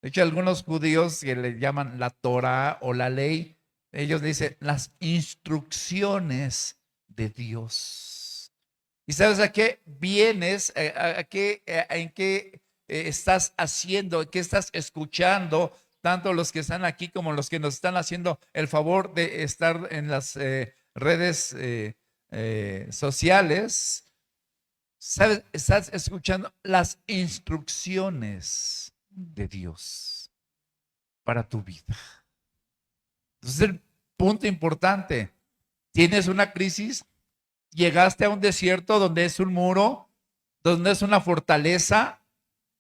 De hecho, algunos judíos que le llaman la Torah o la ley, ellos le dicen las instrucciones de Dios. ¿Y sabes a qué vienes? ¿En qué estás haciendo? ¿Qué estás escuchando? Tanto los que están aquí como los que nos están haciendo el favor de estar en las redes sociales. ¿Sabes? Estás escuchando las instrucciones de Dios para tu vida. Entonces, el punto importante, tienes una crisis, llegaste a un desierto donde es un muro, donde es una fortaleza.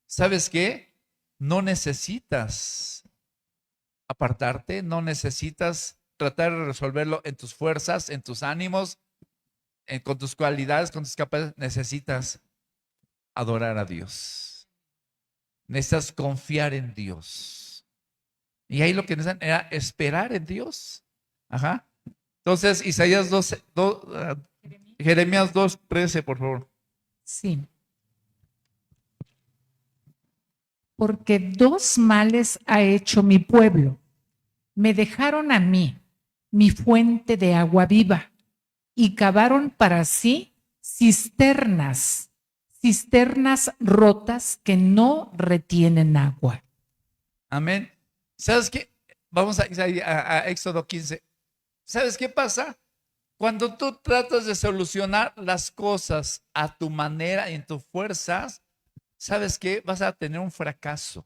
¿Sabes qué? No necesitas apartarte, no necesitas tratar de resolverlo en tus fuerzas, en tus ánimos, con tus cualidades, con tus capacidades. Necesitas adorar a Dios. Necesitas confiar en Dios. Y ahí lo que necesitan era esperar en Dios. Ajá. Entonces, Isaías 12, Jeremías 2:13, por favor. Sí. porque dos males ha hecho mi pueblo. Me dejaron a mí, mi fuente de agua viva, y cavaron para sí cisternas, cisternas rotas que no retienen agua. Amén. ¿Sabes qué? Vamos a Éxodo 15. ¿Sabes qué pasa? Cuando tú tratas de solucionar las cosas a tu manera y en tus fuerzas, ¿sabes qué? Vas a tener un fracaso.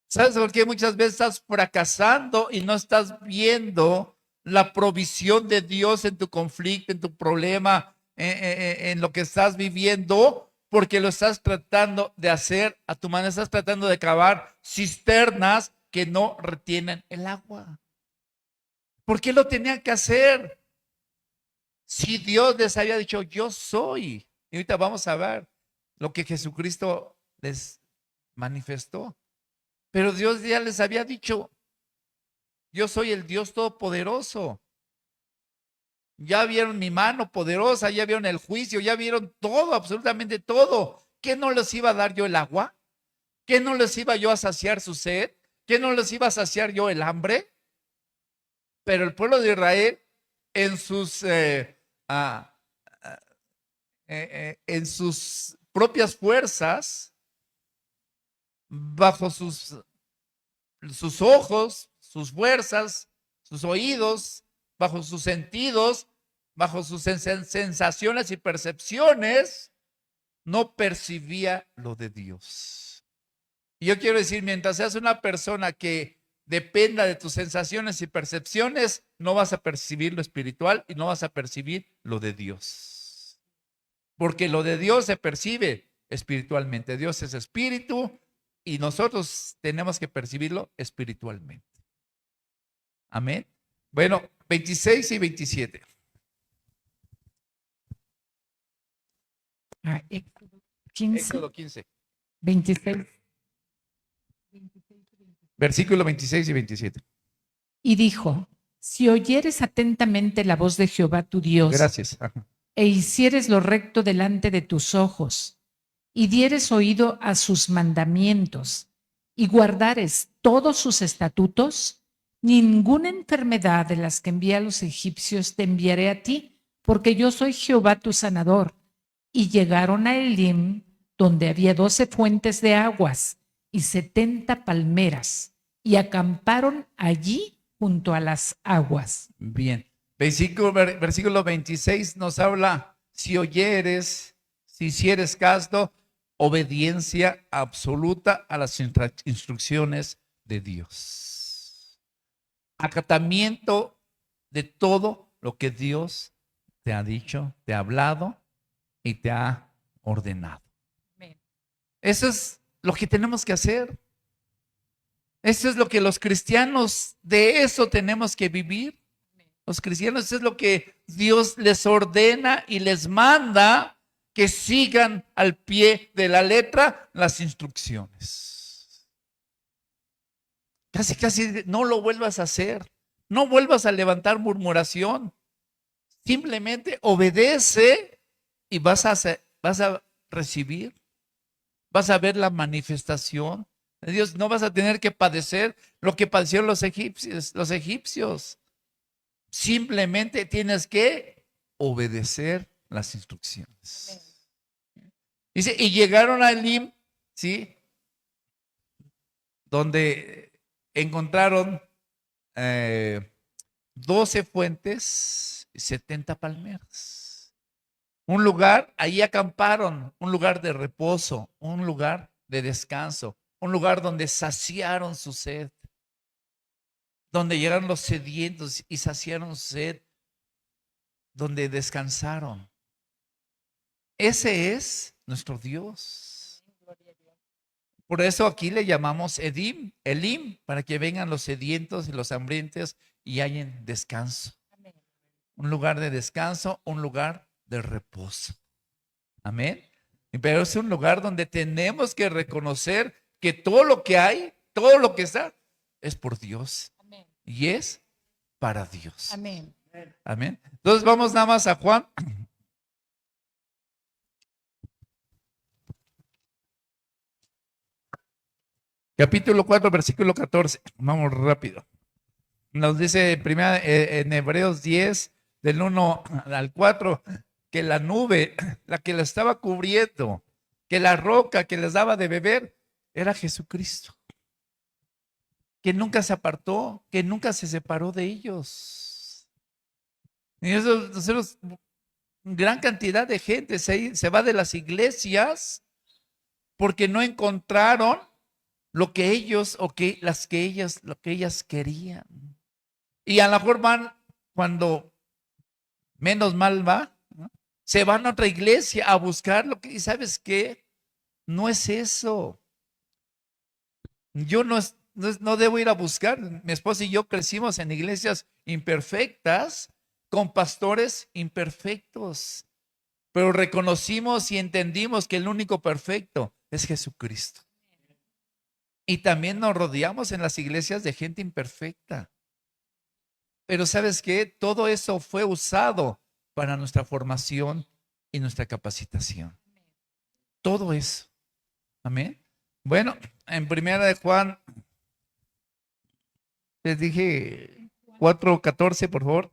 ¿Sabes por qué muchas veces estás fracasando y no estás viendo la provisión de Dios en tu conflicto, en tu problema, en lo que estás viviendo? Porque lo estás tratando de hacer a tu manera, estás tratando de cavar cisternas que no retienen el agua. ¿Por qué lo tenían que hacer? Si Dios les había dicho, yo soy. Y ahorita vamos a ver lo que Jesucristo les manifestó. Pero Dios ya les había dicho, yo soy el Dios Todopoderoso. Ya vieron mi mano poderosa, ya vieron el juicio, ya vieron todo, absolutamente todo. ¿Qué no les iba a dar yo el agua? ¿Qué no les iba yo a saciar su sed? ¿Qué no les iba a saciar yo el hambre? Pero el pueblo de Israel en sus, en sus propias fuerzas, bajo sus ojos, sus fuerzas, sus oídos, bajo sus sentidos, bajo sus sensaciones y percepciones, no percibía lo de Dios. Y yo quiero decir, mientras seas una persona que dependa de tus sensaciones y percepciones, no vas a percibir lo espiritual y no vas a percibir lo de Dios. Porque lo de Dios se percibe espiritualmente. Dios es espíritu y nosotros tenemos que percibirlo espiritualmente. Amén. Bueno, 26 y 27. Éxodo 15, Éxodo 15. 26. Versículo 26 y 27. Y dijo, si oyeres atentamente la voz de Jehová tu Dios, Gracias. e hicieres lo recto delante de tus ojos, y dieres oído a sus mandamientos, y guardares todos sus estatutos, ninguna enfermedad de las que envía a los egipcios te enviaré a ti, porque yo soy Jehová tu sanador. Y llegaron a Elim, donde había 12 fuentes de aguas y 70 palmeras, y acamparon allí junto a las aguas. Bien. Versículo 26 nos habla, si oyeres, si hicieres caso, obediencia absoluta a las instrucciones de Dios. Acatamiento de todo lo que Dios te ha dicho, te ha hablado y te ha ordenado. Eso es lo que tenemos que hacer. Eso es lo que los cristianos, de eso tenemos que vivir. Los cristianos, eso es lo que Dios les ordena y les manda, que sigan al pie de la letra las instrucciones. Casi no lo vuelvas a hacer. No vuelvas a levantar murmuración. Simplemente obedece y vas a recibir. Vas a ver la manifestación de Dios. No vas a tener que padecer lo que padecieron los egipcios. Simplemente tienes que obedecer las instrucciones. Dice, y llegaron a Elim, ¿sí? Donde encontraron 12 fuentes y 70 palmeras. Un lugar, ahí acamparon, un lugar de reposo, un lugar de descanso, un lugar donde saciaron su sed, donde llegaron los sedientos y saciaron su sed, donde descansaron. Ese es nuestro Dios. Por eso aquí le llamamos Elim, para que vengan los sedientos y los hambrientos y hayan descanso. Un lugar de descanso, un lugar de reposo. Amén. Pero es un lugar donde tenemos que reconocer que todo lo que hay, todo lo que está, es por Dios. Amén. Y es para Dios. Amén. Amén. Entonces vamos nada más a Juan. Capítulo 4, versículo 14. Vamos rápido. Nos dice primero en Hebreos 10, del 1 al 4, que la nube, la que la estaba cubriendo, que la roca que les daba de beber, era Jesucristo, que nunca se apartó, que nunca se separó de ellos. Y eso, nosotros, gran cantidad de gente se va de las iglesias porque no encontraron lo que ellos o que lo que ellas querían. Y a lo mejor van cuando menos mal va, ¿no? Se van a otra iglesia a buscar lo que, y ¿sabes qué? No es eso. Yo no debo ir a buscar. Mi esposa y yo crecimos en iglesias imperfectas, con pastores imperfectos, pero reconocimos y entendimos que el único perfecto es Jesucristo. Y también nos rodeamos en las iglesias de gente imperfecta. Pero ¿sabes qué? Todo eso fue usado para nuestra formación y nuestra capacitación. Todo eso. Amén. Bueno, en primera de Juan, les dije 4:14, por favor.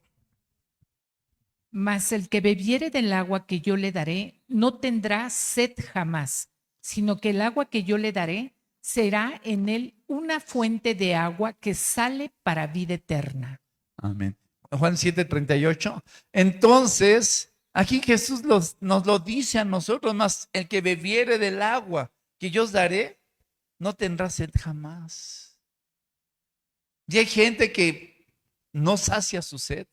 Mas el que bebiere del agua que yo le daré no tendrá sed jamás, sino que el agua que yo le daré será en él una fuente de agua que sale para vida eterna. Amén. Juan 7:38. Entonces, aquí Jesús nos lo dice a nosotros, más el que bebiere del agua que yo os daré, no tendrá sed jamás. Y hay gente que no sacia su sed,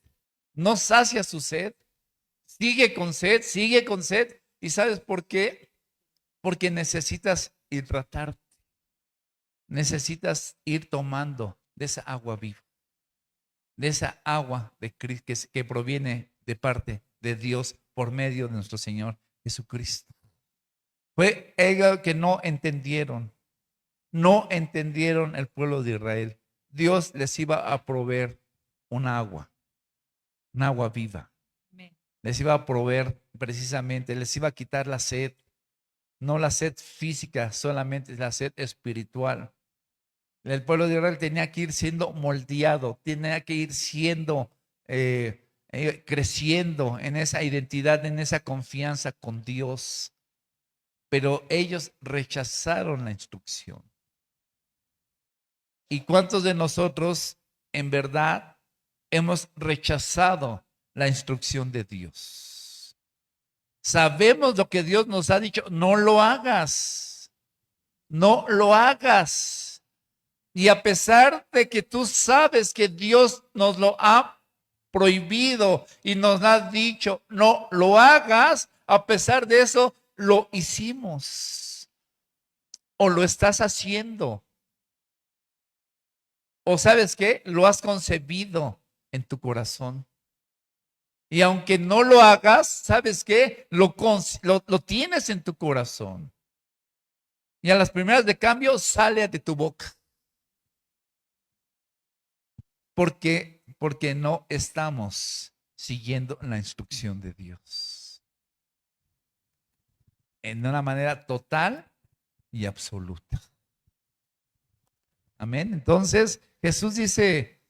no sacia su sed, sigue con sed, sigue con sed. ¿Y sabes por qué? Porque necesitas hidratarte, necesitas ir tomando de esa agua viva, de esa agua de Cristo que proviene de parte de Dios por medio de nuestro Señor Jesucristo. Fue ellos que no entendieron el pueblo de Israel. Dios les iba a proveer un agua viva. Les iba a proveer precisamente, les iba a quitar la sed, no la sed física, solamente la sed espiritual. El pueblo de Israel tenía que ir siendo moldeado, tenía que ir siendo, creciendo en esa identidad, en esa confianza con Dios. Pero ellos rechazaron la instrucción. ¿Y cuántos de nosotros en verdad hemos rechazado la instrucción de Dios? Sabemos lo que Dios nos ha dicho, no lo hagas, no lo hagas. Y a pesar de que tú sabes que Dios nos lo ha prohibido y nos ha dicho, no lo hagas, a pesar de eso lo hicimos o lo estás haciendo. O ¿sabes qué? Lo has concebido en tu corazón. Y aunque no lo hagas, ¿sabes qué? Lo tienes en tu corazón. Y a las primeras de cambio sale de tu boca. Porque no estamos siguiendo la instrucción de Dios. En una manera total y absoluta. Amén. Entonces, Jesús dice,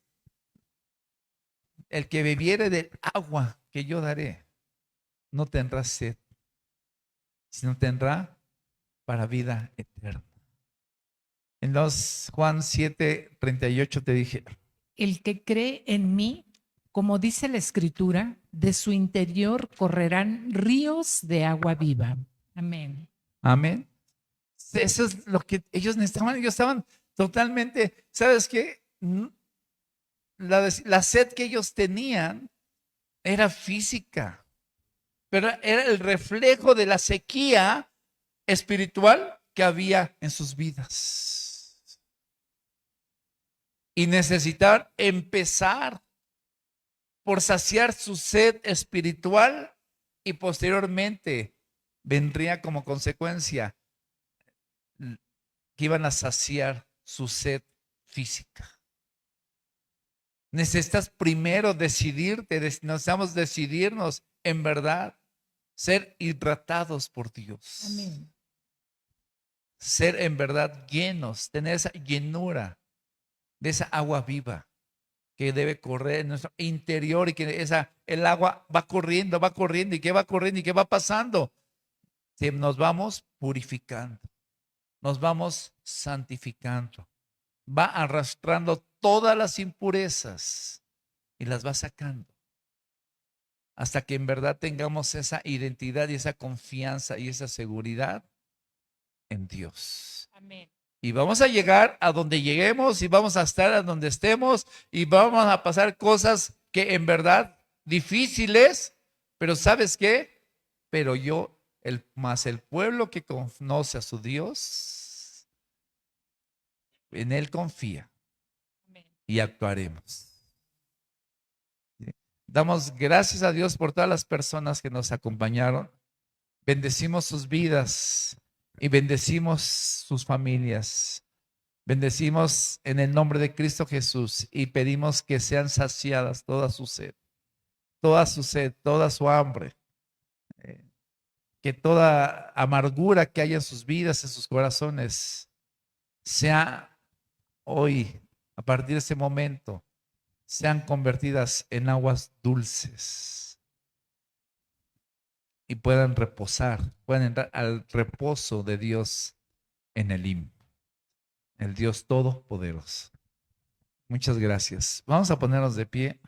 el que bebiere del agua que yo daré, no tendrá sed, sino tendrá para vida eterna. En los Juan 7:38 te dije, El que cree en mí, como dice la Escritura, de su interior correrán ríos de agua viva. Amén. amén. Eso es lo que ellos necesitaban. Ellos estaban totalmente, ¿sabes qué? La sed que ellos tenían era física, pero era el reflejo de la sequía espiritual que había en sus vidas. Y necesitaban empezar por saciar su sed espiritual y posteriormente vendría como consecuencia que iban a saciar su sed física. Necesitas primero decidirte, necesitamos decidirnos en verdad, ser hidratados por Dios. Amén. ser en verdad llenos, tener esa llenura de esa agua viva que debe correr en nuestro interior y que el agua va corriendo y que va corriendo y que va pasando. Si nos vamos purificando, nos vamos santificando, va arrastrando todas las impurezas y las va sacando hasta que en verdad tengamos esa identidad y esa confianza y esa seguridad en Dios. Amén. Y vamos a llegar a donde lleguemos y vamos a estar a donde estemos y vamos a pasar cosas que en verdad difíciles, pero ¿sabes qué? Pero más el pueblo que conoce a su Dios, en Él confía Amén. y actuaremos. Damos gracias a Dios por todas las personas que nos acompañaron. Bendecimos sus vidas y bendecimos sus familias. Bendecimos en el nombre de Cristo Jesús y pedimos que sean saciadas toda su sed, toda su hambre. Que toda amargura que haya en sus vidas, en sus corazones, sea hoy, a partir de ese momento, sean convertidas en aguas dulces y puedan reposar, puedan entrar al reposo de Dios en el Dios Todopoderoso. Muchas gracias. Vamos a ponernos de pie.